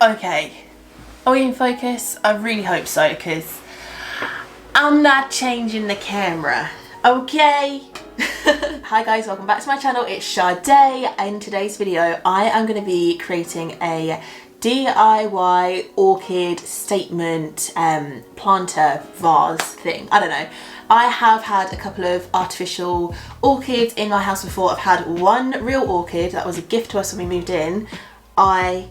Okay, are we in focus? I really hope so, because I'm not changing the camera, okay? Hi guys, welcome back to my channel. It's Sade. In today's video I am going to be creating a DIY orchid statement planter vase thing. I don't know. I have had a couple of artificial orchids in my house before. I've had one real orchid that was a gift to us when we moved in. I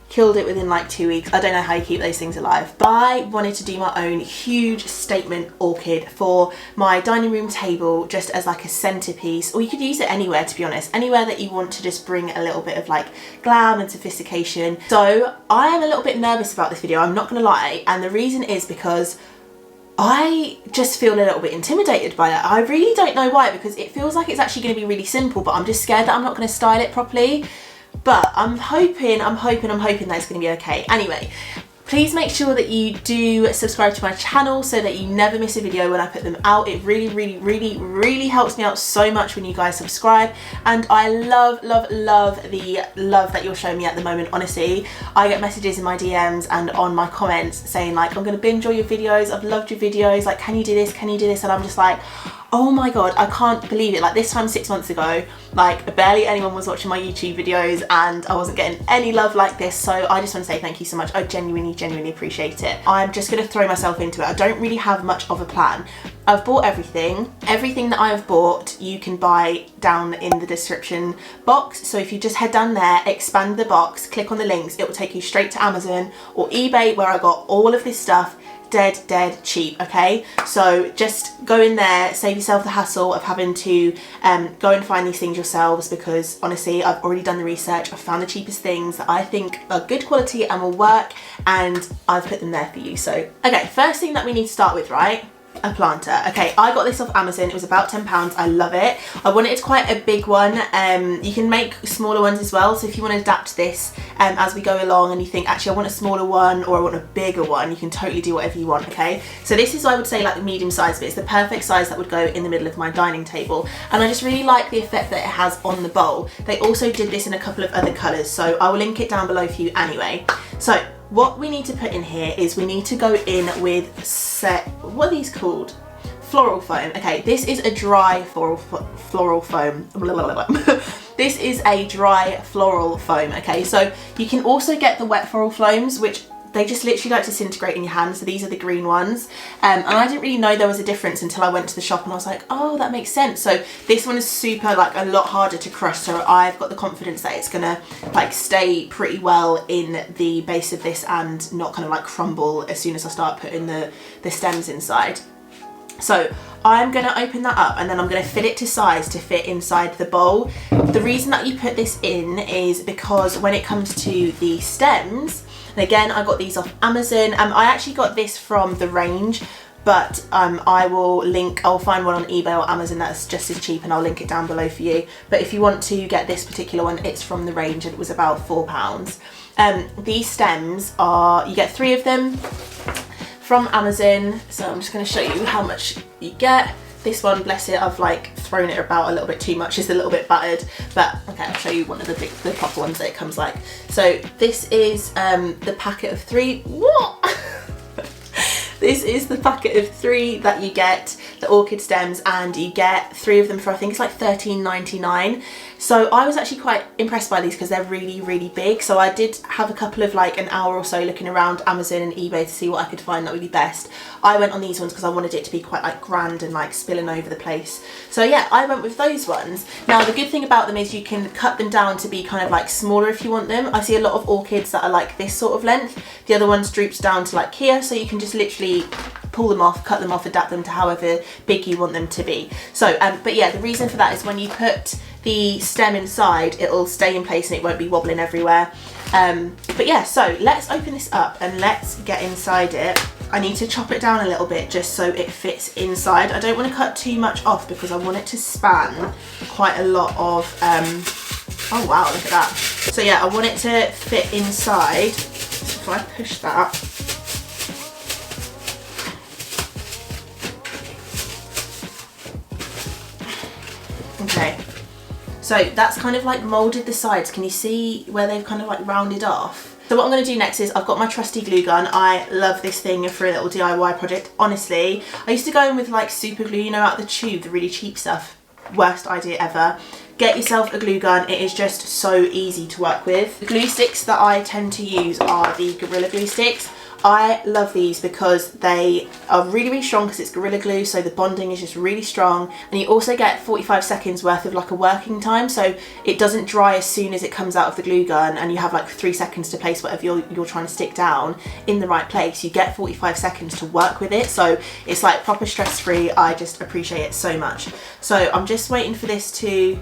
killed it within like 2 weeks. I don't know how you keep those things alive. But I wanted to do my own huge statement orchid for my dining room table, just as like a centerpiece, or you could use it anywhere, to be honest, anywhere that you want to just bring a little bit of like glam and sophistication. So I am a little bit nervous about this video, I'm not gonna lie, and the reason is because I just feel a little bit intimidated by it. I really don't know why, because it feels like it's actually going to be really simple, but I'm just scared that I'm not going to style it properly. But I'm hoping that it's going to be okay. Anyway, please make sure that you do subscribe to my channel so that you never miss a video when I put them out. It really helps me out so much when you guys subscribe, and I love the love that you're showing me at the moment. Honestly, I get messages in my DMs and on my comments saying like, I'm going to binge all your videos, I've loved your videos, like can you do this, and I'm just like, oh my god, I can't believe it. Like this time 6 months ago, like barely anyone was watching my YouTube videos and I wasn't getting any love like this. So I just want to say thank you so much. I genuinely appreciate it. I'm just going to throw myself into it. I don't really have much of a plan. I've bought everything that I have bought you can buy down in the description box. So if you just head down there, expand the box, click on the links, it will take you straight to Amazon or eBay, where I got all of this stuff dead cheap. Okay, so just go in there, save yourself the hassle of having to go and find these things yourselves, because honestly I've already done the research. I've found the cheapest things that I think are good quality and will work, and I've put them there for you. So okay, first thing that we need to start with, right? A planter. Okay, I got this off Amazon. It was about £10. I love it. I wanted quite a big one. You can make smaller ones as well, so if you want to adapt this as we go along and you think actually I want a smaller one or I want a bigger one, you can totally do whatever you want. Okay, so this is, I would say, like the medium size, but it's the perfect size that would go in the middle of my dining table, and I just really like the effect that it has on the bowl. They also did this in a couple of other colours, so I will link it down below for you anyway. So what we need to put in here is we need to go in with what are these called? Floral foam. Okay, this is a dry floral foam. This is a dry floral foam. Okay, so you can also get the wet floral foams, which they just literally like disintegrate in your hands. So these are the green ones, and I didn't really know there was a difference until I went to the shop and I was like, oh, that makes sense. So this one is super, like a lot harder to crush, so I've got the confidence that it's gonna like stay pretty well in the base of this and not kind of like crumble as soon as I start putting the stems inside. So I'm going to open that up and then I'm going to fit it to size to fit inside the bowl. The reason that you put this in is because when it comes to the stems, and again I got these off Amazon, I actually got this from the range, but I'll find one on eBay or Amazon that's just as cheap, and I'll link it down below for you. But if you want to get this particular one, it's from the range and it was about £4. These stems are, you get 3 of them from Amazon, so I'm just going to show you how much you get. This one, bless it, I've like thrown it about a little bit too much, it's a little bit battered, but okay, I'll show you one of the proper ones that it comes like. So this is the packet of 3. What? This is the packet of 3 that you get, the orchid stems, and you get 3 of them for, I think it's like £13.99. So I was actually quite impressed by these because they're really big. So I did have a couple of like an hour or so looking around Amazon and eBay to see what I could find that would be best. I went on these ones because I wanted it to be quite like grand and like spilling over the place. So yeah, I went with those ones. Now the good thing about them is you can cut them down to be kind of like smaller if you want them. I see a lot of orchids that are like this sort of length. The other ones droops down to like here, so you can just literally pull them off, cut them off, adapt them to however big you want them to be. So but yeah, the reason for that is when you put the stem inside, it'll stay in place and it won't be wobbling everywhere. But yeah, so let's open this up and let's get inside it. I need to chop it down a little bit just so it fits inside. I don't want to cut too much off because I want it to span quite a lot of oh wow, look at that. So yeah, I want it to fit inside. So if I push that, okay, so that's kind of like moulded the sides. Can you see where they've kind of like rounded off? So what I'm going to do next is I've got my trusty glue gun. I love this thing for a little DIY project. Honestly, I used to go in with like super glue, you know, out of the tube, the really cheap stuff. Worst idea ever. Get yourself a glue gun. It is just so easy to work with. The glue sticks that I tend to use are the Gorilla Glue sticks. I love these because they are really strong because it's Gorilla Glue, so the bonding is just really strong, and you also get 45 seconds worth of like a working time, so it doesn't dry as soon as it comes out of the glue gun, and you have like 3 seconds to place whatever you're trying to stick down in the right place. You get 45 seconds to work with it, so it's like proper stress-free. I just appreciate it so much. So I'm just waiting for this to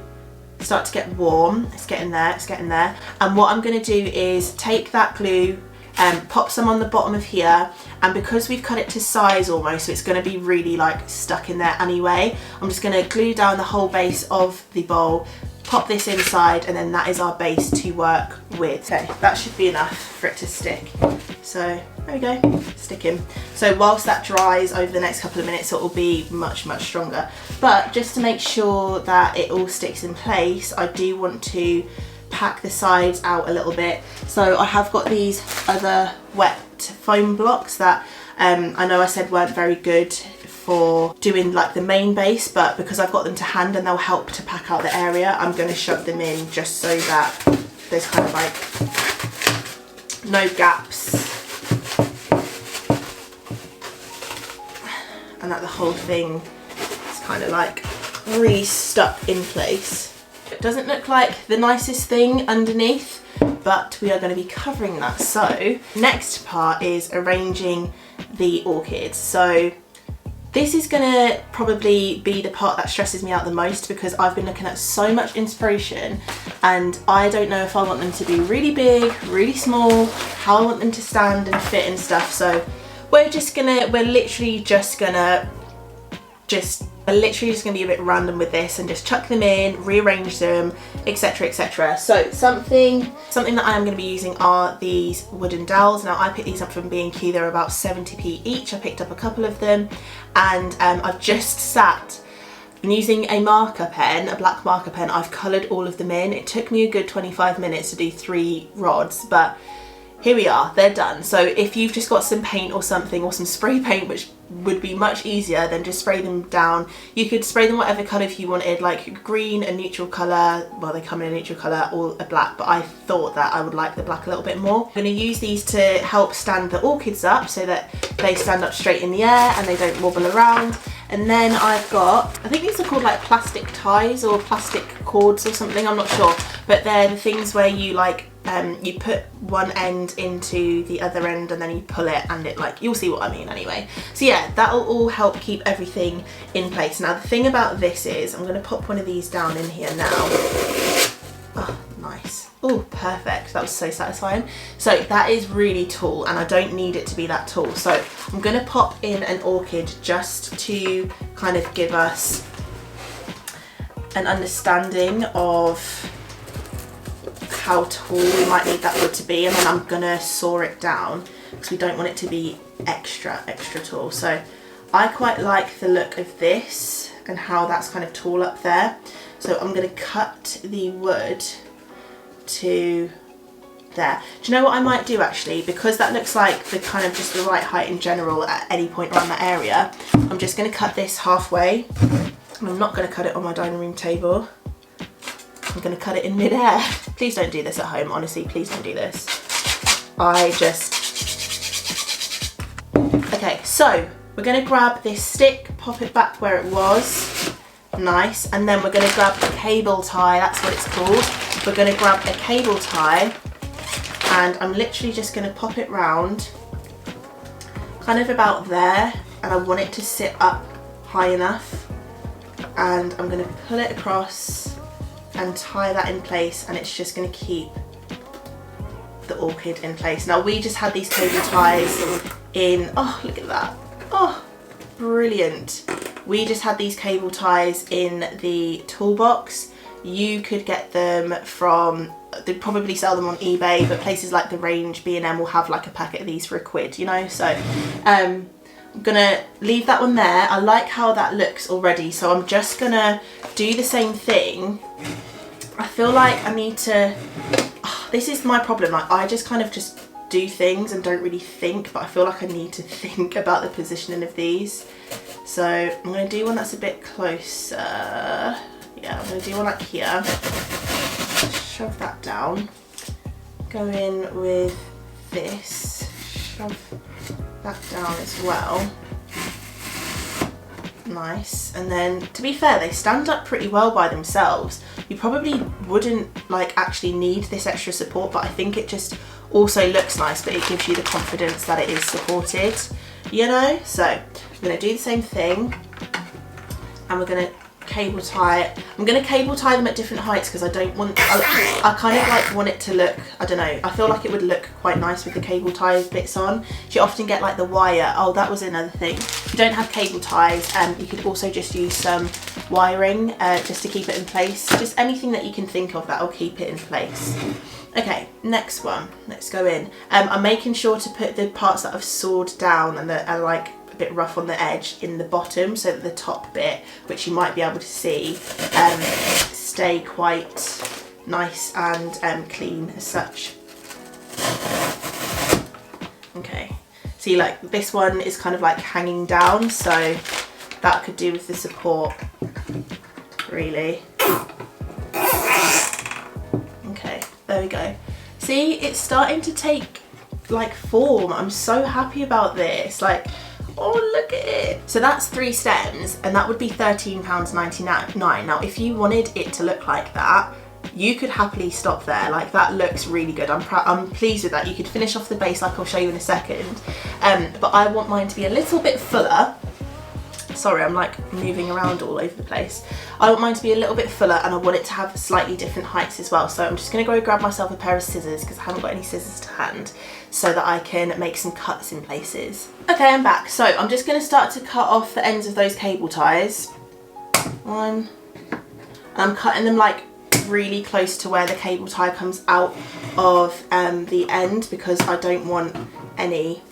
start to get warm. It's getting there, it's getting there. And what I'm going to do is take that glue and pop some on the bottom of here, and because we've cut it to size almost, so it's going to be really like stuck in there anyway, I'm just going to glue down the whole base of the bowl, pop this inside, and then that is our base to work with. Okay, that should be enough for it to stick. So there we go, sticking. So whilst that dries over the next couple of minutes, it will be much stronger. But just to make sure that it all sticks in place, I do want to pack the sides out a little bit. So I have got these other wet foam blocks that I know I said weren't very good for doing like the main base, but because I've got them to hand and they'll help to pack out the area, I'm going to shove them in just so that there's kind of like no gaps and that the whole thing is kind of like really stuck in place. It doesn't look like the nicest thing underneath, but we are going to be covering that. So next part is arranging the orchids. So this is going to probably be the part that stresses me out the most, because I've been looking at so much inspiration and I don't know if I want them to be really big, really small, how I want them to stand and fit and stuff. So we're literally just gonna be a bit random with this and just chuck them in, rearrange them, etc, etc. So something that I am going to be using are these wooden dowels. Now I picked these up from B&Q, they're about 70p each. I picked up a couple of them, and I've just been using a marker pen, a black marker pen. I've coloured all of them in. It took me a good 25 minutes to do 3 rods, but here we are, they're done. So if you've just got some paint or something, or some spray paint, which would be much easier, then just spray them down. You could spray them whatever colour if you wanted, like green, a neutral colour, well they come in a neutral colour, or a black, but I thought that I would like the black a little bit more. I'm going to use these to help stand the orchids up so that they stand up straight in the air and they don't wobble around. And then I've got, I think these are called like plastic ties or plastic cords or something, I'm not sure, but they're the things where you like you put one end into the other end and then you pull it, and it like, you'll see what I mean anyway. So yeah, that'll all help keep everything in place. Now the thing about this is, I'm going to pop one of these down in here now. Oh, nice. Oh, perfect. That was so satisfying. So that is really tall, and I don't need it to be that tall. So I'm going to pop in an orchid just to kind of give us an understanding of how tall we might need that wood to be, and then I'm gonna saw it down because we don't want it to be extra tall. So I quite like the look of this and how that's kind of tall up there. So I'm gonna cut the wood to there. Do you know what I might do actually? Because that looks like the kind of just the right height in general at any point around that area, I'm just gonna cut this halfway, and I'm not gonna cut it on my dining room table. I'm going to cut it in mid-air. Please don't do this at home, honestly, please don't do this. Okay, so we're going to grab this stick, pop it back where it was, nice, and then we're going to grab a cable tie, that's what it's called. We're going to grab a cable tie, and I'm literally just going to pop it round, kind of about there, and I want it to sit up high enough, and I'm going to pull it across and tie that in place, and it's just going to keep the orchid in place. Now we just had these cable ties in, oh look at that, oh brilliant. We just had these cable ties in the toolbox. You could get them from, they'd probably sell them on eBay, but places like The Range, B&M will have like a packet of these for £1, you know. So I'm gonna leave that one there. I like how that looks already, so I'm just gonna do the same thing. I feel like I need to, this is my problem, like I just kind of just do things and don't really think, but I feel like I need to think about the positioning of these. So I'm going to do one that's a bit closer. Yeah, I'm going to do one like here. Shove that down. Go in with this. Shove that down as well. Nice. And then, to be fair, they stand up pretty well by themselves. You probably wouldn't like actually need this extra support, but I think it just also looks nice, but it gives you the confidence that it is supported, you know? So I'm going to do the same thing, and we're going to cable tie it. I'm going to cable tie them at different heights because I don't want, I kind of like want it to look, I don't know, I feel like it would look quite nice with the cable tie bits on. You often get like the wire. Oh, that was another thing. If you don't have cable ties, you could also just use some wiring just to keep it in place. Just anything that you can think of that will keep it in place. Okay, next one. Let's go in. I'm making sure to put the parts that I've sawed down and that are like a bit rough on the edge in the bottom, so that the top bit, which you might be able to see, stay quite nice and clean as such. Okay, see, like this one is kind of like hanging down, so that could do with the support, really. Okay, there we go. See, it's starting to take like form. I'm so happy about this. Like, oh, look at it. So that's 3 stems, and that would be £13.99. Now, if you wanted it to look like that, you could happily stop there. Like, that looks really good. I'm pleased with that. You could finish off the base like I'll show you in a second. But I want mine to be a little bit fuller. Sorry, I'm like moving around all over the place. I want mine to be a little bit fuller, and I want it to have slightly different heights as well. So I'm just going to go grab myself a pair of scissors because I haven't got any scissors to hand, so that I can make some cuts in places. Okay, I'm back. So I'm just going to start to cut off the ends of those cable ties. One. And I'm cutting them like really close to where the cable tie comes out of the end, because I don't want any...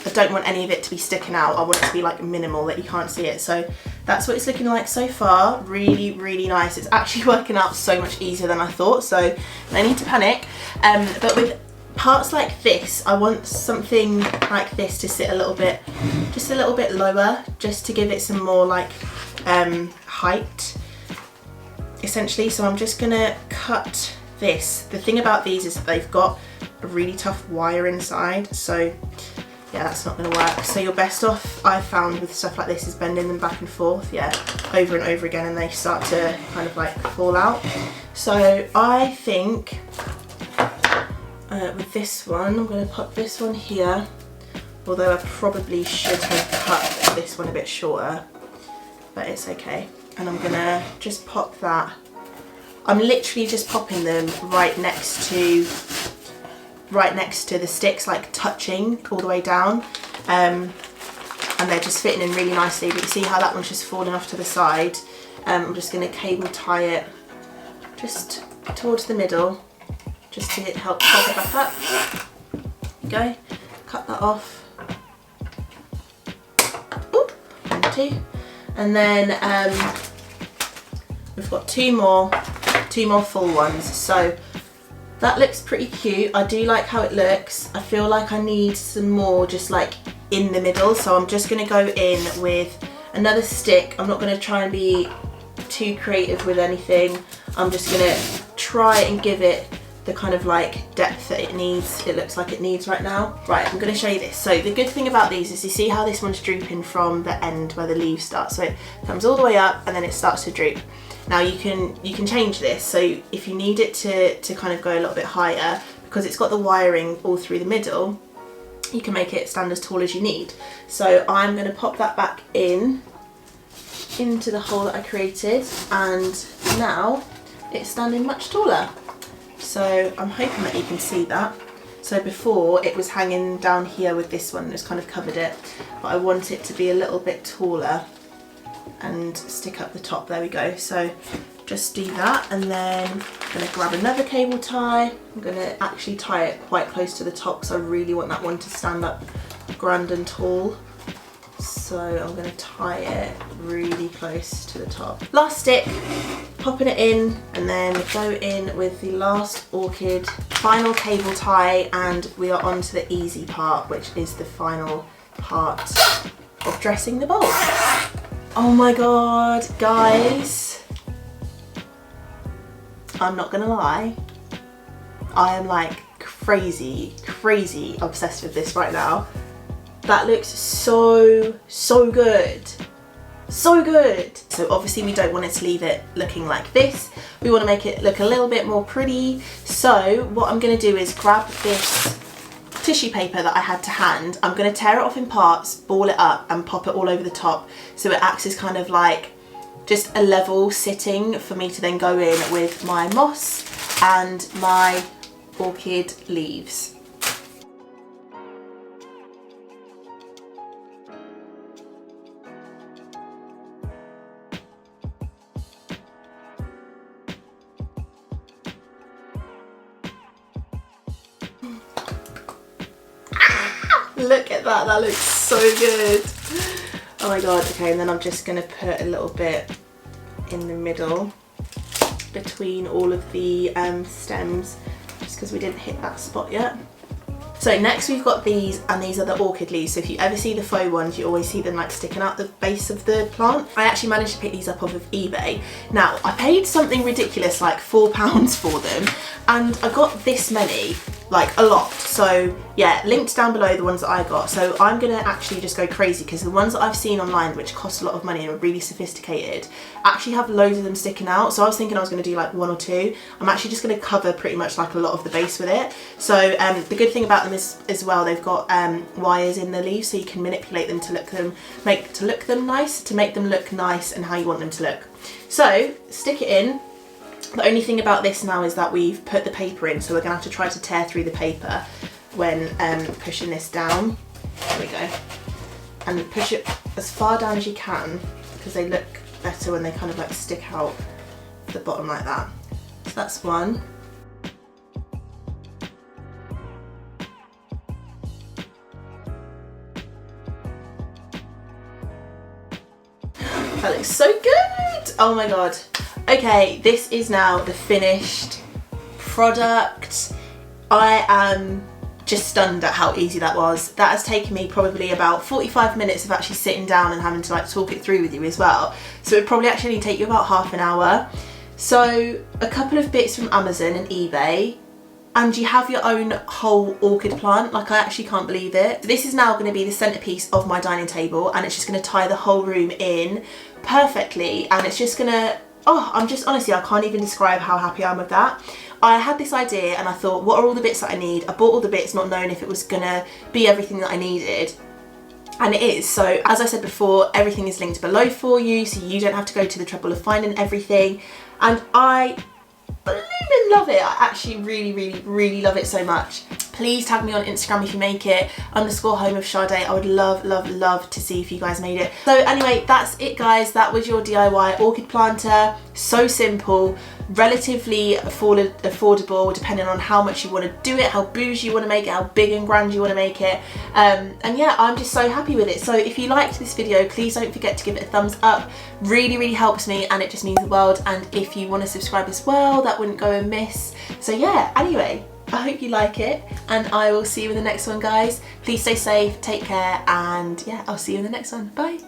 I don't want any of it to be sticking out. I want it to be like minimal, that you can't see it. So that's what it's looking like so far. Really, really nice. It's actually working out so much easier than I thought, so no need to panic. But with parts like this, I want something like this to sit a little bit, just a little bit lower, just to give it some more like height, essentially. So I'm just gonna cut this. The thing about these is that they've got a really tough wire inside, so yeah, that's not going to work. So you're best off, I've found, with stuff like this, is bending them back and forth, yeah, over and over again, and they start to kind of like fall out. So I think with this one, I'm going to pop this one here, although I probably should have cut this one a bit shorter, but it's okay. And I'm going to just pop that. I'm literally just popping them right next to the sticks, like touching all the way down, and they're just fitting in really nicely. But you see how that one's just falling off to the side. I'm just going to cable tie it just towards the middle, just to help pop it back up. There you go, cut that off. Oop, 1, 2, and then we've got two more full ones. So that looks pretty cute. I do like how it looks. I feel like I need some more just like in the middle, so I'm just going to go in with another stick. I'm not going to try and be too creative with anything. I'm just going to try and give it the kind of like depth that it needs, it looks like it needs right now. Right, I'm going to show you this. So the good thing about these is you see how this one's drooping from the end where the leaves start. So it comes all the way up and then it starts to droop. Now you can change this, so if you need it to kind of go a little bit higher, because it's got the wiring all through the middle, you can make it stand as tall as you need. So I'm going to pop that back into the hole that I created, and now it's standing much taller. So I'm hoping that you can see that. So before it was hanging down here with this one, it's kind of covered it, but I want it to be a little bit taller and stick up the top. There we go. So just do that, and then I'm going to grab another cable tie. I'm going to actually tie it quite close to the top because I really want that one to stand up grand and tall. So I'm going to tie it really close to the top. Last stick, popping it in, and then go in with the last orchid final cable tie, and we are on to the easy part, which is the final part of dressing the bulb. Oh my god, guys, I'm not gonna lie, I am like crazy obsessed with this right now. That looks so good. So good. So obviously we don't want it to leave it looking like this. We want to make it look a little bit more pretty. So what I'm going to do is grab this tissue paper that I had to hand. I'm going to tear it off in parts, ball it up and pop it all over the top, so it acts as kind of like just a level sitting for me to then go in with my moss and my orchid leaves. Look at that, that looks so good. Oh my god, okay, and then I'm just gonna put a little bit in the middle between all of the stems, just because we didn't hit that spot yet. So next we've got these, and these are the orchid leaves. So if you ever see the faux ones, you always see them like sticking out the base of the plant. I actually managed to pick these up off of eBay. Now, I paid something ridiculous, like £4 for them, and I got this many, like a lot. So yeah, linked down below the ones that I got. So I'm gonna actually just go crazy, because the ones that I've seen online, which cost a lot of money and are really sophisticated, actually have loads of them sticking out. So I was thinking I was gonna do like one or two. I'm actually just gonna cover pretty much like a lot of the base with it. So the good thing about them is as well, they've got wires in the leaves, so you can manipulate them to look them nice, to make them look nice and how you want them to look. So stick it in. The only thing about this now is that we've put the paper in, so we're gonna have to try to tear through the paper when pushing this down. There we go. And push it as far down as you can, because they look better when they kind of like stick out the bottom like that. So that's one. That looks so good! Oh my god. Okay, this is now the finished product. I am just stunned at how easy that was. That has taken me probably about 45 minutes of actually sitting down and having to like talk it through with you as well. So it probably actually take you about half an hour. So a couple of bits from Amazon and eBay, and you have your own whole orchid plant. Like, I actually can't believe it. This is now going to be the centerpiece of my dining table, and it's just going to tie the whole room in perfectly, and it's just going to, oh, I'm just, honestly, I can't even describe how happy I am with that. I had this idea and I thought, what are all the bits that I need? I bought all the bits not knowing if it was going to be everything that I needed. And it is. So as I said before, everything is linked below for you, so you don't have to go to the trouble of finding everything. And I blooming love it. I actually really love it so much. Please tag me on Instagram if you make it, _home of Sade. I would love to see if you guys made it. So anyway, that's it guys. That was your DIY orchid planter. So simple, relatively affordable depending on how much you want to do it, how bougie you want to make it, how big and grand you want to make it. And yeah, I'm just so happy with it. So if you liked this video, please don't forget to give it a thumbs up. Really helps me, and it just means the world. And if you want to subscribe as well, that wouldn't go amiss. So yeah, anyway, I hope you like it, and I will see you in the next one guys. Please stay safe, take care, and yeah, I'll see you in the next one. Bye.